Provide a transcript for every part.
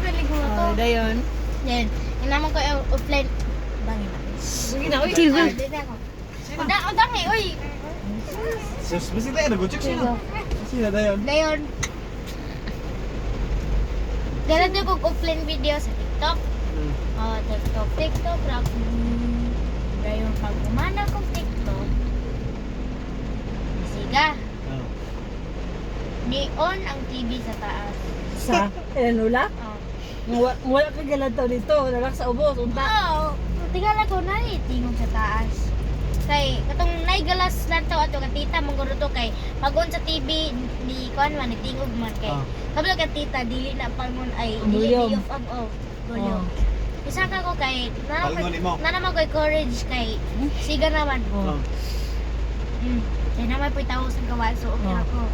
nalig mo to. Dayon. Yan. Inaman ko yung offline. Bangin na. Sige na, uy. Dito ako. Udangi, uy. Sus, basta tayo nag-check sila. Sila dayon. Dayon. Ganun yung kong offline video sa TikTok. Oh, TikTok. Dayon pag umana kong TikTok. Siga. Ni-on ang TV sa taas. Sa, nula? Oh. Wala ka galantaw dito. Nalak sa ubos, unta. Oo. Tingala ko na tingog sa taas. Kay katong naigalas lang to ato katita mong to kay pagon sa TV ni kuan man ni tingog man kay. Kabla ka tita dili na pangon ay dili Volume. of volume. Isa ka ko kay Palingon mo. na naman ko'y courage kay siga naman. Kaya naman po'y tao sa gawan so okay ako.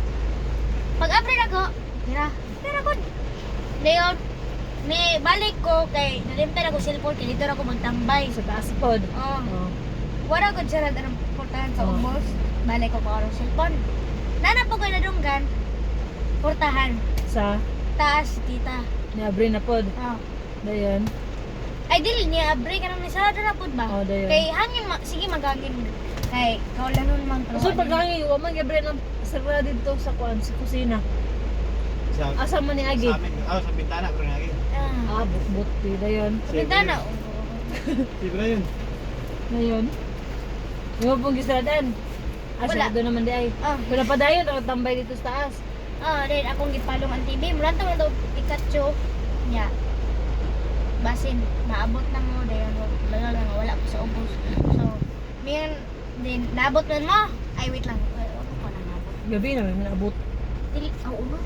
Pag-upgrade ako, tira ko. Dayon, may balik ko kay nalimtan ako cellphone kay dito na ako magtambay. Sa taas pod. Wala ko dyan ang portahan sa ubos. Balik ko pa ako ng cellphone. Nana po ko nadunggan. Portahan. Sa, Taas, tita. niabri na pod. Dayon. Ay, dili niya. Abre ka nang nisarado na po ba? Dayon. Kay hangin, sige maghangin. Kay kaulanon man. So paghangi, wa man gabre ng sarado dito sa kuan, sa kusina. Asa man ni Agi? Sa amin, sa bintana ko rin agi. Bukbuk dayon. Sa bintana. Sibra yun. Dayon. Yung pong gisradan. Wala. Doon naman di ay. Wala pa dayon, ako tambay dito sa taas. Then akong gipalong ang TV. Mulan to daw Pikachu. Nya. Basin, maabot na mo. Dayon, wala ko sa ubos. So, miyan, din, naabot man mo. Ay, wait lang. Ako pa na naabot. Gabi na may naabot. Dili, uno.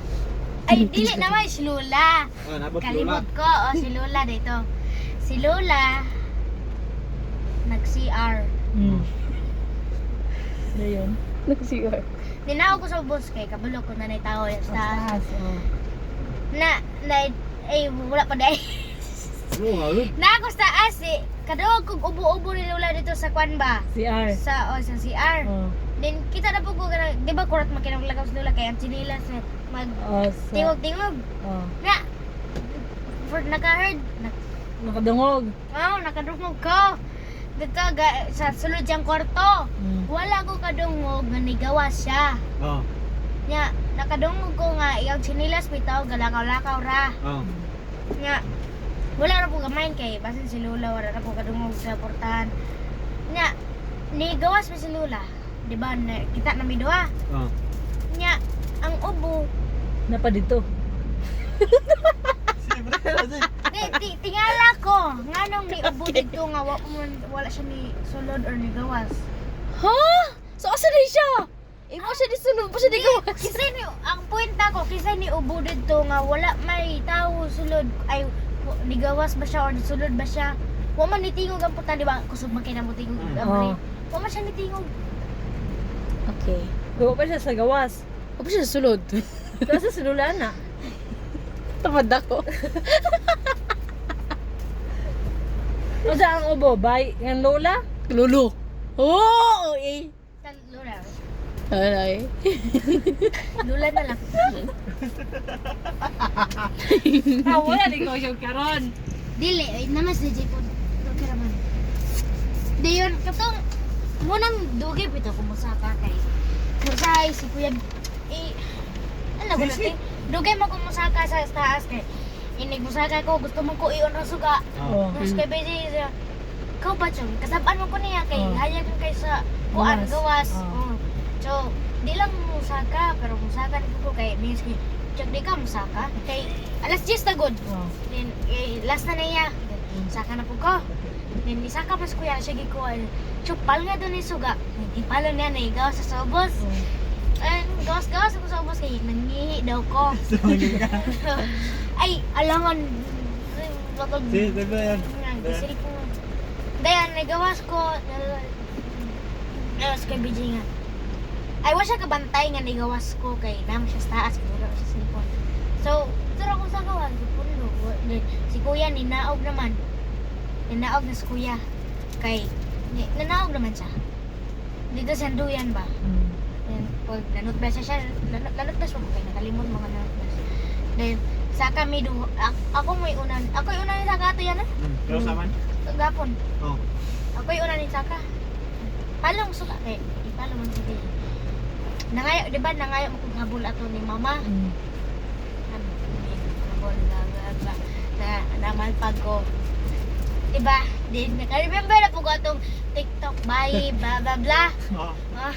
Ay, dili naman, si Lola. Nabot Kalimot ko, si Lola dito. Si Lola, nag-CR. Dayon. Nag-CR. Ninaw ko sa bus kay kabalo ko na tao sa taas. Ay, wala pa dahil. Na ako sa taas eh. Kadawag kong ubo-ubo ni Lola dito sa kwan ba? CR. Sa CR. Then kita na po ko, di ba kurat makinang-lagaw sa Lola kaya ang chinilas mag tingog-tingog. Na, for naka-heard. Nakadungog. Nakadungog ko. Dito sa sulod siyang kwarto. Wala ko kadungog nga nigawas siya. Nya, nakadungog ko nga iyang chinilas bitaw galakaw-lakaw ra. Nya, wala ra po gamain kay basin si Lola wala ra po kadungog sa portahan. Nya, nigawas pa si Lola. Di ba kita na midua? Nya, ang ubo Napa dito. Sibra yun. tingala ko nganong ni ubo dito nga wala siya ni sulod or ni gawas. Ha? So asa di siya? Imo siya di sunod pa siya di gawas. Kasi ni ang puwenta ko kasi ni ubo dito nga wala may tao sulod ay ni gawas ba siya or ni sulod ba siya. Wa man ni tingog ang puta di ba? Kusog man kay namo tingog amri. Wa man siya ni tingog. Okay. Gawa pa siya sa gawas. Apa siya sulod? Kasi sa lula na. Tamad ako. O sa ang ubo, bay, ang lola? Lulu. Oh, eh. Lula. Ay. Lula na lang. Wala di ko siya karon. Dili ay namas di jipon. Okay raman. Dayon katong munang dugay bitaw kumusaka kay. Musay si Kuya ano ko natin? Dugay mo kumusaka sa taas kay. Inig musaka ko gusto mo ko iyon ra suga. Mas kay busy siya. Kau ba chong kasaban mo ko niya kay hayag kay sa kuan gawas. So di lang musaka pero musaka ni ko kay miski check di ka musaka kay alas 10 na good. Then last na niya. Saka na po ko. Then isaka pas kuya siya gikuha. Chupal nga doon ni suga. Ipalo niya na igaw sa sobos. Gawas-gawas ako sa ubos kay nangihi daw ko. Ay, alangan. Sibra yun. Gisili ko. Dayan, nagawas ko. Nagas kay BJ nga. Ay, wala siya kabantay nga nagawas ko kay naman siya sa taas. Kaya siya cellphone. So, turo ko sa gawan. Si kuya, ninaog naman. Ninaog na si kuya. Kay, nanaog naman siya. Dito sa Duyan ba? Then, pag nanutbasa siya, nanutbas mo kay nakalimot mga nanutbas. Then, Sa kami duha. Ako may unan. Ako yung unan ni Saka ato yan ah. Pero saman? Gapon. Oh. Ako yung unan ni Saka. Palong suka kay. Ipalong man sige. Nangayo, di ba nangayo mo kung habol ato ni mama. Mm. Habol na namalpag ko. Diba? Di naka-remember na po ko atong TikTok, bye, blah blah blah. Oh. Ah.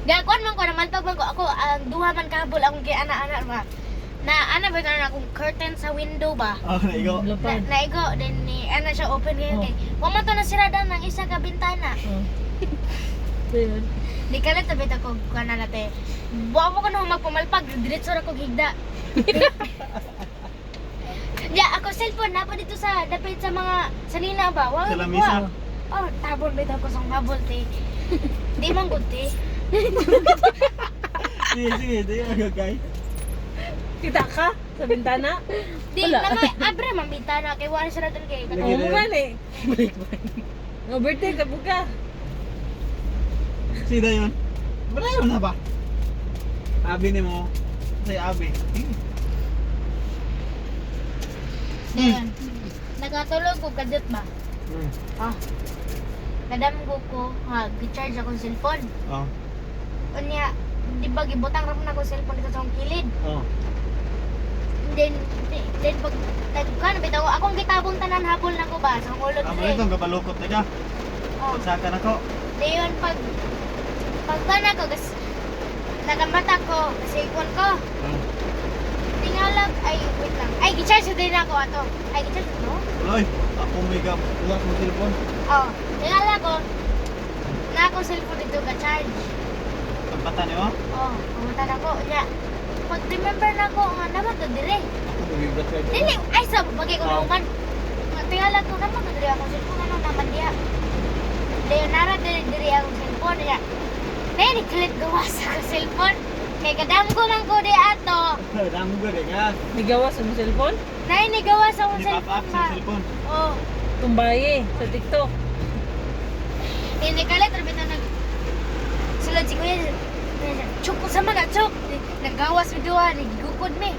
Gakuan man ko namalpag man ko ako ang duha man kahabol akong kay ana-ana ba. Na ana ba karon akong curtain sa window ba? Oh, naigo. Lapad. Naigo then ni ana siya open kay kay. Wa man to nasirada ng isa ka bintana. Oh. Ayun. Di ka lang tabi ko kana nate. Wa mo ko na magpumalpag diretso ra ko higda. Ya, ako cellphone na pa dito sa dapit sa mga sanina ba? Wa Sa lamisa. Oh, tabon bitaw ko sang habol te. Di man gud te. Sige, di agad kay. Kita ka sa bintana? Di Wala. na may abre man bintana kay wala sila dun kay. Lagi Oo na mo yun. gani. No birthday ka buka. Sida yun? Malayo na ba? Abi ni mo. Say abi. Dayon. Nagatulog ko kadot ba? Hmm. Ah. Kadamgo ko ha, gi-charge akong cellphone. Oh. Unya, di ba gibutang ra man ako cellphone dito sa akong kilid. Oh. Then pag nagkan bitaw akong gitabong tanan habol na ko ba sa akong ulod Amo dire. nito gabalukot na ka. Oh. Pagsakan ako. Dayon pagkana ko gas nagamata ko kasi ikon ko. Oh. Tingalag ay wait lang. Ay gi-charge din ako ato. Ay gi-charge no? Loy, ako may wala akong telepon. Oh, tingalag ko na ako cellphone dito ga-charge. Pagpata niyo? Oh, pumunta na ko. Nya, pag remember na ko nga naman to dire. Ako may battery. Dili, ay sa bagay ko Oh. naman. Tingalag ko naman to dire ako cellphone ano naman diha. Dayon nara dire ako cellphone niya. Nay ni click gawas ako cellphone. Kay kadam ko man ko di ato. Damo ko rin nga. Nigawas sa mo cellphone? Nay ni gawas akong Di pop-up cellphone sa ba. cellphone. Oh, Tumbaye sa TikTok. hindi kalit rabita nag sulod si kuya. Chuk sa mga chuk. Nagawas mi duha ni gugukod mi.